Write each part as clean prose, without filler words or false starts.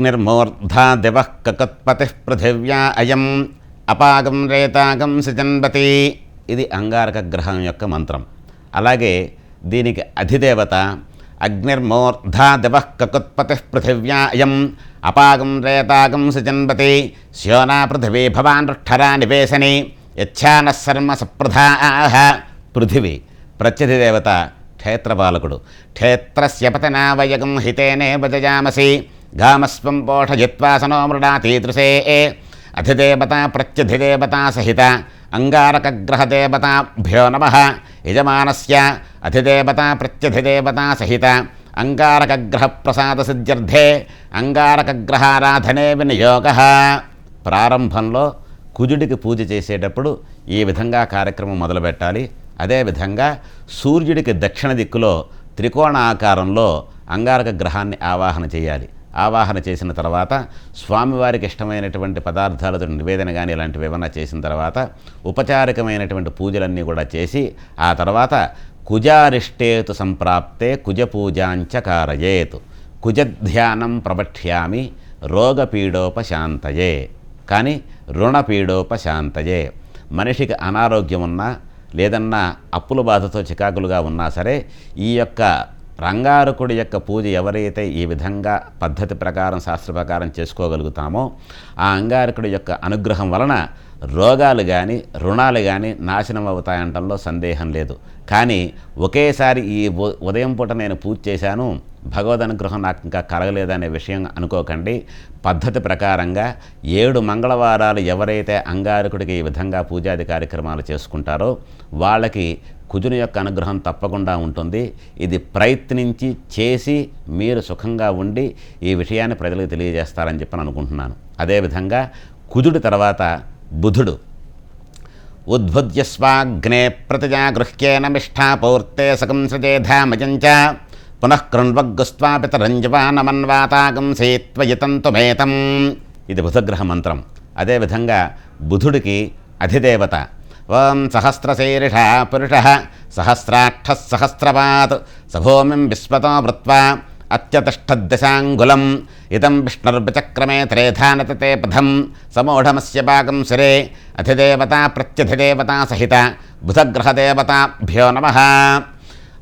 అగ్నిర్మూర్ధా దివః కకుత్పతిః పృథివ్యా అయం అపాగం రేతాగం సిజన్వతి. ఇది అంగారక గ్రహం యొక్క మంత్రం. అలాగే దీనికి అధిదేవత అగ్నిర్మూర్ధా దివః కకుత్పతిః పృథివ్యా అయం అపాగం రేతాగం సిజన్వతి. శ్యోనా పృథివీ భవాన్ రుష్ఠరా నివేశని యచ్ఛానః శర్మ సప్రధాః. పృథివీ ప్రత్యధిదేవత క్షేత్రపాలకుడు. క్షేత్రస్య పతనావయగం హితేనే భజయామసి గామస్వం పోషయిత్వాసనో మృడాతీదృశే. అధిదేవత ప్రత్యధిదేవత సహిత అంగారకగ్రహదేవతాభ్యో నమః. యజమానస్య అధిదేవత ప్రత్యధిదేవత సహిత అంగారకగ్రహ ప్రసాద సిద్ధ్యర్థే అంగారకగ్రహారాధనే వినియోగః. ప్రారంభంలో కుజుడికి పూజ చేసేటప్పుడు ఈ విధంగా కార్యక్రమం మొదలుపెట్టాలి. అదేవిధంగా సూర్యుడికి దక్షిణ దిక్కులో త్రికోణ ఆకారంలో అంగారక గ్రహాన్ని ఆవాహన చేయాలి. ఆవాహన చేసిన తర్వాత స్వామివారికి ఇష్టమైనటువంటి పదార్థాలతో నివేదన కానీ ఇలాంటివి ఏమైనా చేసిన తర్వాత ఉపచారికమైనటువంటి పూజలన్నీ కూడా చేసి ఆ తర్వాత కుజారిష్టేతు సంప్రాప్తే కుజపూజాంచ కారయేతు. కుజధ్యానం ప్రవక్ష్యామి రోగపీడోపశాంతయే. కానీ రుణపీడోపశాంతయే. మనిషికి అనారోగ్యం ఉన్నా లేదన్నా అప్పుల బాధతో చికాకులుగా ఉన్నా సరే ఈ యొక్క రంగారకుడి యొక్క పూజ ఎవరైతే ఈ విధంగా పద్ధతి ప్రకారం శాస్త్ర ప్రకారం చేసుకోగలుగుతామో ఆ అంగారకుడి యొక్క అనుగ్రహం వలన రోగాలు కానీ రుణాలు కానీ నాశనం అవుతాయంటంలో సందేహం లేదు. కానీ ఒకేసారి ఈ ఉదయం పూట నేను పూజ చేశాను భగవద్ అనుగ్రహం నాకు ఇంకా కలగలేదనే విషయం అనుకోకండి. పద్ధతి ప్రకారంగా 7 మంగళవారాలు ఎవరైతే అంగారకుడికి ఈ విధంగా పూజాది కార్యక్రమాలు చేసుకుంటారో వాళ్ళకి కుజుని యొక్క అనుగ్రహం తప్పకుండా ఉంటుంది. ఇది ప్రయత్నించి చేసి మీరు సుఖంగా ఉండి ఈ విషయాన్ని ప్రజలకు తెలియజేస్తారని చెప్పని అనుకుంటున్నాను. అదేవిధంగా కుజుడి తర్వాత బుధుడు. ఉద్భుజ్యస్వాగ్నే ప్రతిజాగృహ్యేన మిష్టాపూర్తే సకంసజేధామజంచ పునః కృణ్వగ్గుస్త్వా పితరంజవానమన్వాతాగం సేత్వయితంతుమేతం. ఇది బుధగ్రహ మంత్రం. అదేవిధంగా బుధుడికి అధిదేవత ఓం సహస్రశీర్ష పురుష సహస్రాక్ష సహస్రపాత్ సభూమిం విశ్వతో వృత్వా అత్యతిష్టదశాంగులం ఇదం విష్ణుర్విచక్రమే త్రేధానతతే పథం సమూఢమస్య భాగం శిరే అధిదేవత ప్రత్యధిదేవత సహిత బుధగ్రహదేవతాభ్యో నమః.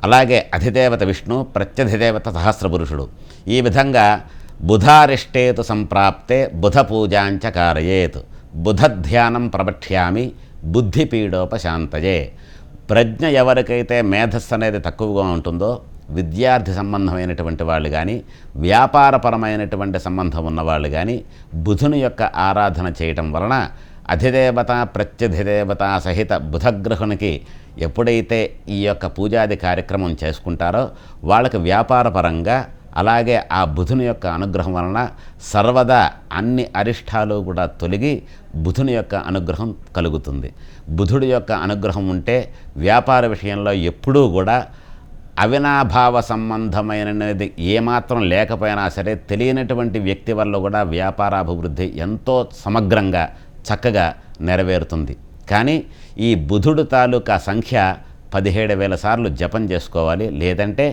అలాగే అధిదేవత విష్ణు ప్రత్యధిదేవత సహస్రపురుషుడు. ఈ విధంగా బుధారిష్టేతు సంప్రాప్తే బుధ పూజాంచ కారయేత్. బుధధ్యానం ప్రవక్ష్యామి బుద్ధిపీడోపశాంతయే. ప్రజ్ఞ ఎవరికైతే మేధస్సు అనేది తక్కువగా ఉంటుందో విద్యార్థి సంబంధమైనటువంటి వాళ్ళు కానీ వ్యాపారపరమైనటువంటి సంబంధం ఉన్నవాళ్ళు కానీ బుధుని యొక్క ఆరాధన చేయటం వలన అధిదేవత ప్రత్యధిదేవత సహిత బుధగ్రహునికి ఎప్పుడైతే ఈ యొక్క పూజాది కార్యక్రమం చేసుకుంటారో వాళ్ళకి వ్యాపారపరంగా అలాగే ఆ బుధుని యొక్క అనుగ్రహం వలన సర్వదా అన్ని అరిష్టాలు కూడా తొలగి బుధుని యొక్క అనుగ్రహం కలుగుతుంది. బుధుడి యొక్క అనుగ్రహం ఉంటే వ్యాపార విషయంలో ఎప్పుడూ కూడా అవినాభావ సంబంధమైనది ఏమాత్రం లేకపోయినా సరే తెలియనటువంటి వ్యక్తి వల్ల కూడా వ్యాపారాభివృద్ధి ఎంతో సమగ్రంగా చక్కగా నెరవేరుతుంది. కానీ ఈ బుధుడు తాలూకా సంఖ్య 17,000 సార్లు జపం చేసుకోవాలి. లేదంటే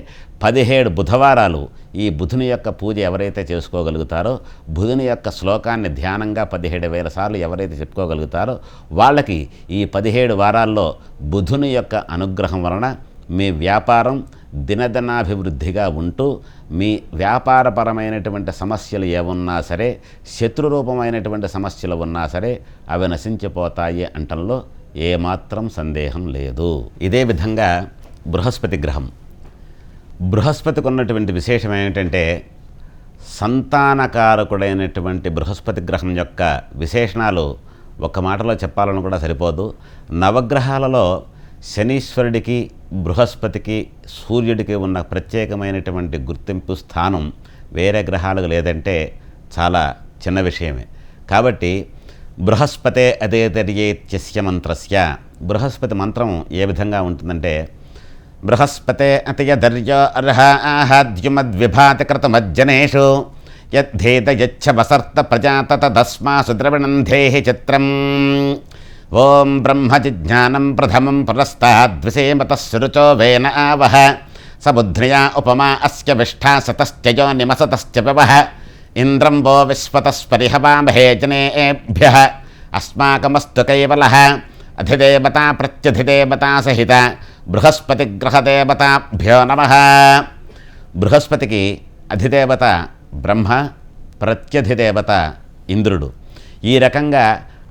17 బుధవారాలు ఈ బుధుని యొక్క పూజ ఎవరైతే చేసుకోగలుగుతారో బుధుని యొక్క శ్లోకాన్ని ధ్యానంగా 17,000 సార్లు ఎవరైతే చెప్పుకోగలుగుతారో వాళ్ళకి ఈ 17 వారాల్లో బుధుని యొక్క అనుగ్రహం వలన మీ వ్యాపారం దినదినాభివృద్ధిగా ఉంటూ మీ వ్యాపారపరమైనటువంటి సమస్యలు ఏమున్నా సరే శత్రురూపమైనటువంటి సమస్యలు ఉన్నా సరే అవి నశించిపోతాయి అంటంలో ఏమాత్రం సందేహం లేదు. ఇదే విధంగా బృహస్పతి గ్రహం. బృహస్పతికి ఉన్నటువంటి విశేషం ఏమిటంటే సంతానకారకుడైనటువంటి బృహస్పతి గ్రహం యొక్క విశేషణాలు ఒక్క మాటలో చెప్పాలని కూడా సరిపోదు. నవగ్రహాలలో శనీశ్వరుడికి బృహస్పతికి సూర్యుడికి ఉన్న ప్రత్యేకమైనటువంటి గుర్తింపు స్థానం వేరే గ్రహాలకు లేదంటే చాలా చిన్న విషయమే. కాబట్టి బృహస్పతే అదేతర్యేత్యస్య మంత్రస్య. బృహస్పతి మంత్రం ఏ విధంగా ఉంటుందంటే బృహస్పతే అతయదర్యో అర్హాద్యుమద్విభాతి కృతమజ్జనేషు యద్ధేత యచ్చ వసర్త ప్రజాతత తస్మాసు ద్రవిణంధేహి చిత్రం. ఓం బ్రహ్మజిజ్ఞానం ప్రథమం పురస్తాద్విషేమతః సురుచో వేన ఆవహ సబుద్ధ్రియా ఉపమా అస్య విష్ఠా సతశ్చయో నిమసతశ్చ పవః ఇంద్రం వో విశ్వతస్పరిహవామహే జనేభ్య అస్మాకమస్తు కైవలః అధిదేవతా ప్రత్యధిదేవతా సహిత బృహస్పతిగ్రహదేవతాభ్యో నమః. బృహస్పతికి అధిదేవత బ్రహ్మ, ప్రత్యధిదేవత ఇంద్రుడు. ఈ రకంగా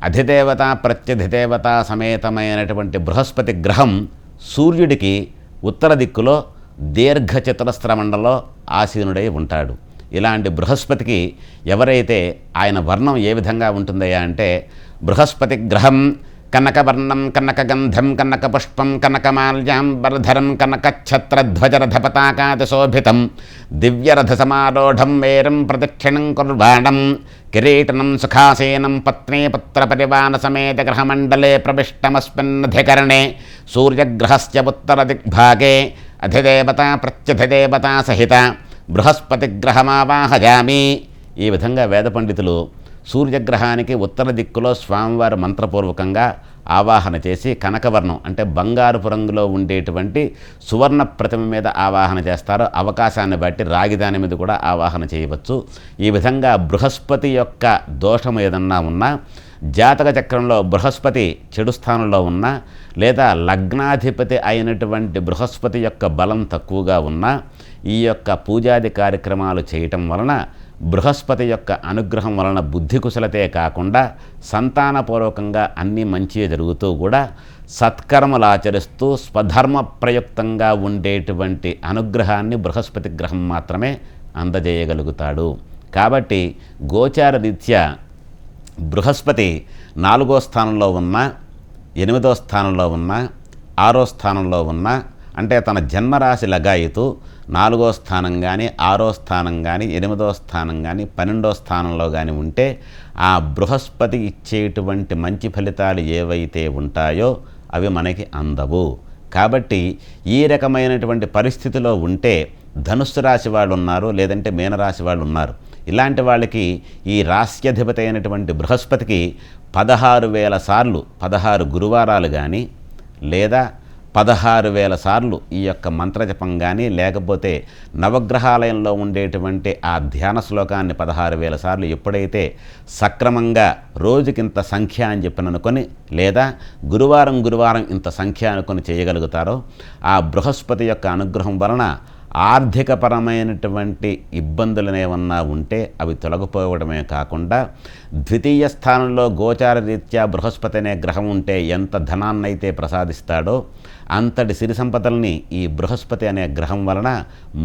అధిదేవత ప్రత్యధిదేవత సమేతమైనటువంటి బృహస్పతి గ్రహం సూర్యుడికి ఉత్తర దిక్కులో దీర్ఘచతురస్ర మండలంలో ఆసీనుడై ఉంటాడు. ఇలాంటి బృహస్పతికి ఎవరైతే ఆయన వర్ణం ఏ విధంగా ఉంటుందయ్యా అంటే, బృహస్పతి గ్రహం కనకవర్ణం కనకగంధం కనకపుష్పం కనకమాల్యాంబరధరం కనకఛత్రధ్వజరథపతాకాదిశోభితం దివ్యరథసమారూఢం మేరం ప్రదక్షిణం కుర్వాణం కిరీటనం సుఖాసీనం పత్నీపుత్రపరివారసమేత గ్రహమండలే ప్రవిష్టమస్మిన్నధికరణే సూర్యగ్రహస్య ఉత్తరదిగ్భాగే అధిదేవతా ప్రత్యధిదేవతా సహిత బృహస్పతిగ్రహమావాహయామి. ఈ విధంగా వేద పండితులు సూర్యగ్రహానికి ఉత్తర దిక్కులో స్వామివారి మంత్రపూర్వకంగా ఆవాహన చేసి కనకవర్ణం అంటే బంగారుపు రంగులో ఉండేటువంటి సువర్ణ ప్రతిమ మీద ఆవాహన చేస్తారు. అవకాశాన్ని బట్టి రాగిదాని మీద కూడా ఆవాహన చేయవచ్చు. ఈ విధంగా బృహస్పతి యొక్క దోషం ఏదన్నా ఉన్నా, జాతక చక్రంలో బృహస్పతి చెడు స్థానంలో ఉన్నా, లేదా లగ్నాధిపతి అయినటువంటి బృహస్పతి యొక్క బలం తక్కువగా ఉన్నా, ఈ యొక్క పూజాది కార్యక్రమాలు చేయటం వలన బృహస్పతి యొక్క అనుగ్రహం వలన బుద్ధి కుశలతే కాకుండా సంతానపూర్వకంగా అన్నీ మంచిగా జరుగుతూ కూడా సత్కర్మలు ఆచరిస్తూ స్వధర్మ ప్రయుక్తంగా ఉండేటువంటి అనుగ్రహాన్ని బృహస్పతి గ్రహం మాత్రమే అందజేయగలుగుతాడు. కాబట్టి గోచార రీత్యా బృహస్పతి 4వ స్థానంలో ఉన్న, 8వ స్థానంలో ఉన్న, 6వ స్థానంలో ఉన్న, అంటే తన జన్మరాశి లగాయితూ 4వ స్థానం కానీ, 6వ స్థానం కానీ, 8వ స్థానం కానీ, 12వ స్థానంలో కానీ ఉంటే ఆ బృహస్పతి ఇచ్చేటువంటి మంచి ఫలితాలు ఏవైతే ఉంటాయో అవి మనకి అందవు. కాబట్టి ఈ రకమైనటువంటి పరిస్థితిలో ఉంటే ధనుస్సు రాశి వాళ్ళు ఉన్నారు, లేదంటే మీనరాశి వాళ్ళు ఉన్నారు. ఇలాంటి వాళ్ళకి ఈ రాశ్యాధిపతి అయినటువంటి బృహస్పతికి 16,000 సార్లు 16 గురువారాలు కానీ, లేదా 16,000 సార్లు ఈ యొక్క మంత్రజపం కానీ, లేకపోతే నవగ్రహాలయంలో ఉండేటువంటి ఆ ధ్యాన శ్లోకాన్ని 16,000 సార్లు ఎప్పుడైతే సక్రమంగా రోజుకింత సంఖ్య అని చెప్పిననుకొని, లేదా గురువారం ఇంత సంఖ్య అనుకొని చేయగలుగుతారో ఆ బృహస్పతి యొక్క అనుగ్రహం వలన ఆర్థికపరమైనటువంటి ఇబ్బందులు ఏమన్నా ఉంటే అవి తొలగిపోవడమే కాకుండా, ద్వితీయ స్థానంలో గోచార రీత్యా బృహస్పతి అనే గ్రహం ఉంటే ఎంత ధనాన్నైతే ప్రసాదిస్తాడో అంతటి సిరి సంపదల్ని ఈ బృహస్పతి అనే గ్రహం వలన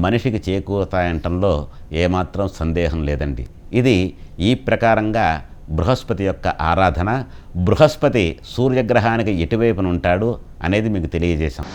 మనిషికి చేకూరుతాయంటంలో ఏమాత్రం సందేహం లేదండి. ఇది ఈ ప్రకారంగా బృహస్పతి యొక్క ఆరాధన. బృహస్పతి సూర్యగ్రహానికి ఎటువైపున ఉంటాడు అనేది మీకు తెలియజేశాం.